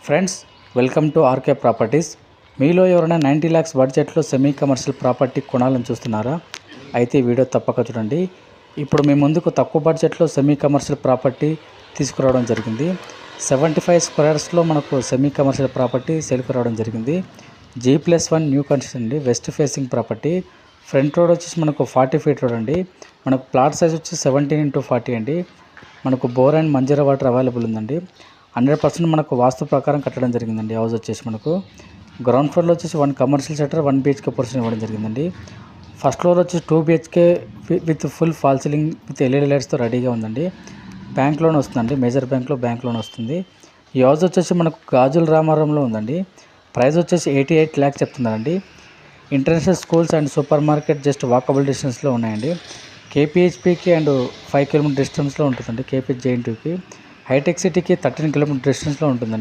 Friends, welcome to RK Properties. మీలో ఎవరైనా 90 lakhs బడ్జెట్లో సెమీ కమర్షియల్ ప్రాపర్టీ కొనాలని చూస్తున్నారా? అయితే ఈ వీడియో తప్పక చూడండి. ఇప్పుడు మీ ముందుకు తక్కువ బడ్జెట్లో సెమీ కమర్షియల్ ప్రాపర్టీ తీసుకురావడం జరిగింది. 75 squaresలో మనకు సెమీ కమర్షియల్ ప్రాపర్టీ సేల్కి రావడం జరిగింది. G+1 న్యూ కన్స్ట్రక్షన్ అండి. West facing property. Front road వచ్చేసి మనకు 40 feet రోడ్ అండి. మనకు ప్లాట్ సైజ్ వచ్చి 17x40 అండి. మనకు bore and Manjira water available ఉందండి. 100% మనకు వాస్తు ప్రకారం కట్టడం జరిగిందండి. హౌస్ వచ్చేసి మనకు గ్రౌండ్ ఫ్లోర్లో వచ్చేసి 1 కమర్షియల్ షట్టర్ 1 BHK పోర్షన్ ఇవ్వడం జరిగిందండి. ఫస్ట్ ఫ్లోర్ వచ్చేసి 2 BHK with full fall ceiling with LED లైట్స్తో రెడీగా ఉందండి. బ్యాంక్ లోన్ వస్తుందండి. మేజర్ బ్యాంక్ లోన్ వస్తుంది. ఈ హౌస్ వచ్చేసి మనకు గాజుల రామారంలో ఉందండి. ప్రైస్ వచ్చేసి 88 lakhs చెప్తున్నారండి. International schools and super market just walkable డిస్టెన్స్లో ఉన్నాయండి. KPHPకి అండ్ 5 km డిస్టెన్స్లో ఉంటుందండి. KPH JNTకి హైటెక్ సిటీకి 13 km డిస్టెన్స్లో ఉంటుందండి.